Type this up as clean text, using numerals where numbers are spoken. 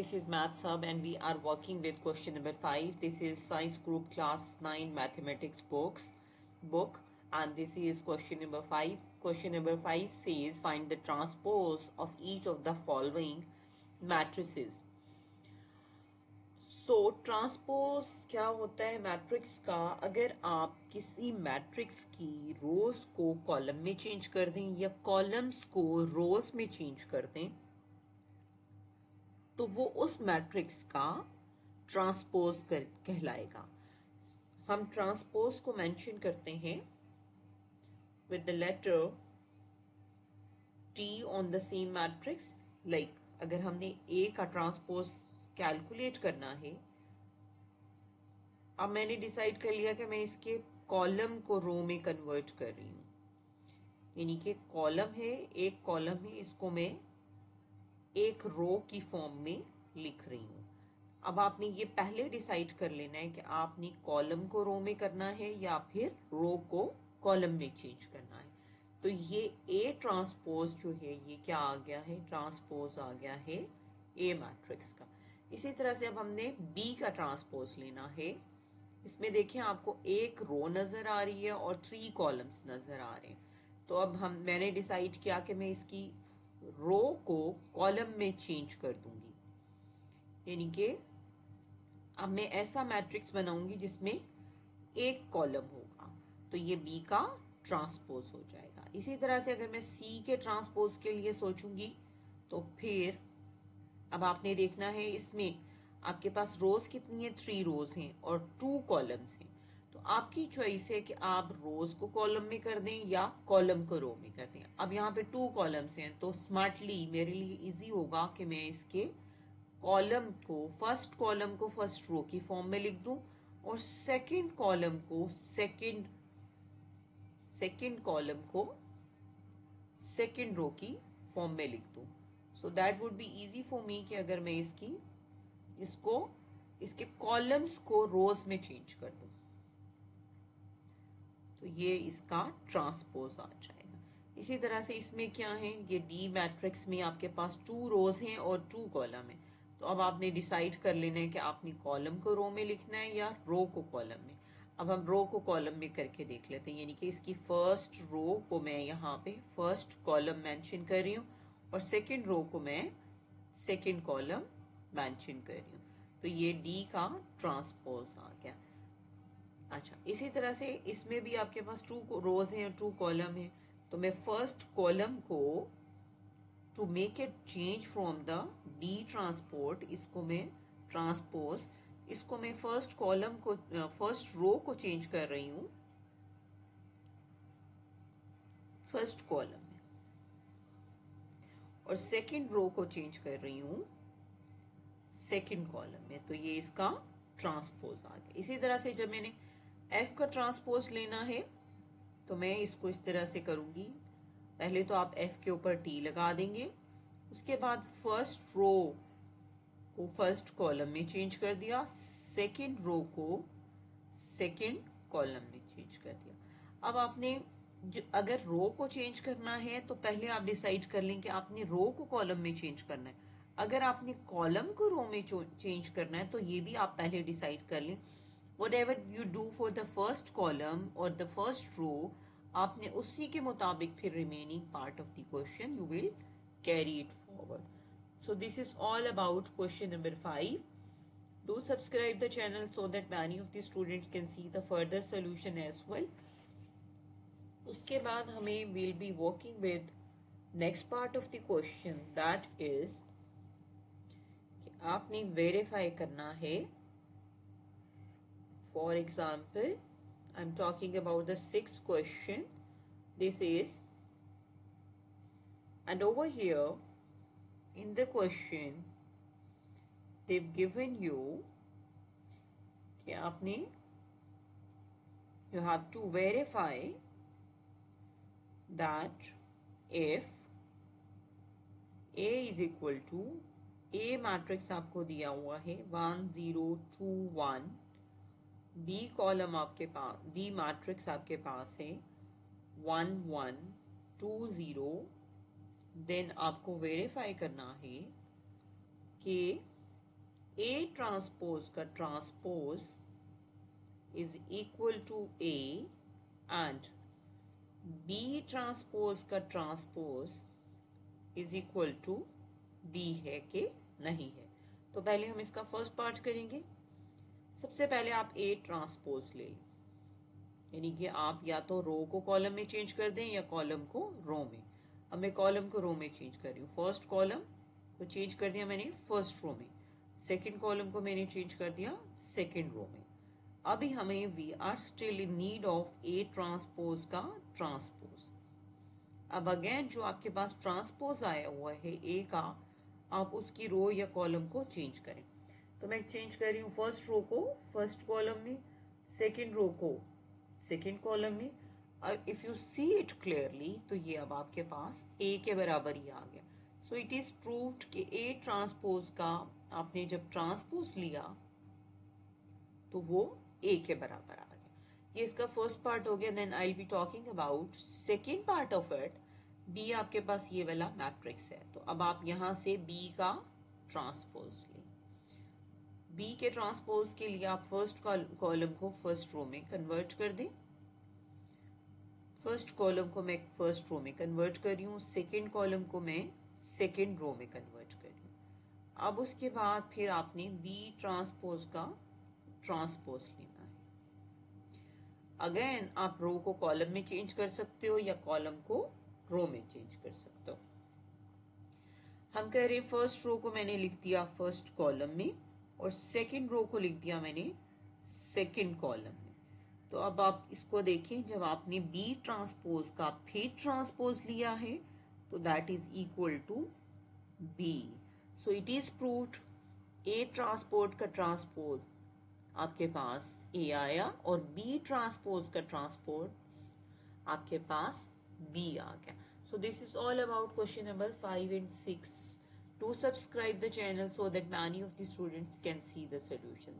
this is Maths Hub and we are working with question number 5. This is Science Group Class 9 Mathematics book and this is question number 5. Question number 5 says find the transpose of each of the following matrices. So transpose क्या होता है matrix का? अगर आप किसी matrix की रोज को column में चेंज कर दें या कॉलम्स को रोज में चेंज कर दें तो वो उस मैट्रिक्स का ट्रांसपोज कहलाएगा। हम ट्रांसपोज को मेंशन करते हैं with the letter T on the same matrix. Like अगर हमने ए का ट्रांसपोज कैलकुलेट करना है, अब मैंने डिसाइड कर लिया कि मैं इसके कॉलम को रो में कन्वर्ट कर रही हूं, यानी कि कॉलम है, एक कॉलम है, इसको मैं एक रो की फॉर्म में लिख रही हूं। अब आपने ये पहले डिसाइड कर लेना है कि आपने कॉलम को रो में करना है या फिर रो को कॉलम में चेंज करना है। तो ये ए ट्रांसपोज जो है ये क्या आ गया है? ट्रांसपोज आ गया है ए मैट्रिक्स का। इसी तरह से अब हमने बी का ट्रांसपोज लेना है। इसमें देखें आपको एक रो नजर आ रही है और 3 कॉलम्स नजर आ रहे हैं। तो अब मैंने डिसाइड किया कि मैं इसकी रो को कॉलम में चेंज कर दूंगी, यानी कि अब मैं ऐसा मैट्रिक्स बनाऊंगी जिसमें एक कॉलम होगा, तो ये बी का ट्रांसपोज हो जाएगा। इसी तरह से अगर मैं सी के ट्रांसपोज के लिए सोचूंगी तो फिर अब आपने देखना है इसमें आपके पास रोज कितनी है? 3 रोज हैं और 2 कॉलम्स हैं। तो आपकी चॉइस है कि आप रोज को कॉलम में कर दें या कॉलम को रो में कर दें। अब यहाँ पे 2 कॉलम्स हैं तो स्मार्टली मेरे लिए इजी होगा कि मैं इसके कॉलम को, फर्स्ट कॉलम को फर्स्ट रो की फॉर्म में लिख दूं और सेकंड कॉलम को सेकंड कॉलम को सेकंड रो की फॉर्म में लिख दूं। So that would be easy for me कि अगर मैं इसके कॉलम्स को रोज में चेंज कर दूं तो ये इसका ट्रांसपोज आ जाएगा। इसी तरह से इसमें क्या है, ये डी मैट्रिक्स में आपके पास 2 रोज हैं और 2 कॉलम है। तो अब आपने डिसाइड कर लेना है कि आपने कॉलम को रो में लिखना है या रो को कॉलम में। अब हम रो को कॉलम में करके देख लेते हैं, यानी कि इसकी फर्स्ट रो को मैं यहाँ पे फर्स्ट कॉलम मेंशन कर रही हूँ और सेकंड रो को मैं सेकंड कॉलम मेंशन कर रही हूँ। तो ये डी का ट्रांसपोज आ गया। अच्छा, इसी तरह से इसमें भी आपके पास 2 रोज हैं और 2 कॉलम है। तो मैं फर्स्ट कॉलम को to make it change from the D transport, इसको मैं फर्स्ट कॉलम को, फर्स्ट रो को चेंज कर रही हूं फर्स्ट कॉलम में और सेकंड रो को चेंज कर रही हूं सेकंड कॉलम में। तो ये इसका ट्रांसपोज आ गया। इसी तरह से जब मैंने एफ का ट्रांसपोज लेना है तो मैं इसको इस तरह से करूंगी। पहले तो आप एफ के ऊपर टी लगा देंगे, उसके बाद फर्स्ट रो को फर्स्ट कॉलम में चेंज कर दिया, सेकंड रो को सेकंड कॉलम में चेंज कर दिया। अब आपने अगर रो को चेंज करना है तो पहले आप डिसाइड कर लें कि आपने रो को कॉलम में चेंज करना है। अगर आपने कॉलम को रो में चेंज करना है तो ये भी आप पहले डिसाइड कर लें। Whatever you do for the first column or the first row, आपने उसी के मुताबिक फिर remaining part of the question you will carry it forward. So this is all about question number 5. Do subscribe the channel so that many of the students can see the further solution as well. उसके बाद हमें will be working with next part of the question, that is कि आपने verify करना है। For example, I'm talking about the 6th question. This is, and over here in the question they've given you कि आपने you have to verify that if A is equal to A matrix आपको दिया हुआ है 1 0 2 1, B column आपके पास, B matrix आपके पास है 1 1 2 0, then आपको वेरीफाई करना है कि ए ट्रांसपोज का transpose is equal to A and B transpose का transpose is equal to B है कि नहीं है। तो पहले हम इसका फर्स्ट पार्ट करेंगे। सबसे पहले आप ए ट्रांसपोज ले लें, यानी कि आप या तो रो को कॉलम में चेंज कर दें या कॉलम को रो में। अब मैं कॉलम को रो में चेंज कर रही हूँ। फर्स्ट कॉलम को चेंज कर दिया मैंने फर्स्ट रो में, सेकंड कॉलम को मैंने चेंज कर दिया सेकंड रो में। अभी हमें we are still in need of a transpose का ट्रांसपोज। अब अगेन जो आपके पास ट्रांसपोज आया हुआ है ए का, आप उसकी रो या कॉलम को चेंज करें। तो मैं चेंज कर रही हूँ फर्स्ट रो को फर्स्ट कॉलम में, सेकंड रो को सेकंड कॉलम में। If you see it clearly तो ये अब आपके पास ए के बराबर ही आ गया। सो इट इज प्रूव्ड कि ए ट्रांसपोज का आपने जब ट्रांसपोज लिया तो वो ए के बराबर आ गया। ये इसका फर्स्ट पार्ट हो गया। Then I will be talking about second part of it. B आपके पास ये वाला मैट्रिक्स है, तो अब आप यहां से बी का ट्रांसपोज लें। बी के ट्रांसपोज के लिए आप फर्स्ट कॉलम को फर्स्ट रो में कन्वर्ट कर दें। फर्स्ट कॉलम को मैं फर्स्ट रो में कन्वर्ट कर रही हूँ, सेकेंड कॉलम को मैं सेकेंड रो में कन्वर्ट कर रही हूँ। अब उसके बाद फिर आपने बी ट्रांसपोज का ट्रांसपोज लेना है। अगेन आप रो को कॉलम में चेंज कर सकते हो या कॉलम को रो में चेंज कर सकते हो। हम कह रहे हैं फर्स्ट रो को मैंने लिख दिया फर्स्ट कॉलम में और सेकेंड रो को लिख दिया मैंने सेकेंड कॉलम में। तो अब आप इसको देखें, जब आपने बी ट्रांसपोज का फिर ट्रांसपोज लिया है तो that is equal to B. So it is proved A transpose का ट्रांसपोज आपके पास ए आया और बी ट्रांसपोज का ट्रांसपोज आपके पास बी आ गया। So this is all about question number 5 and 6. Do subscribe the channel so that many of the students can see the solution.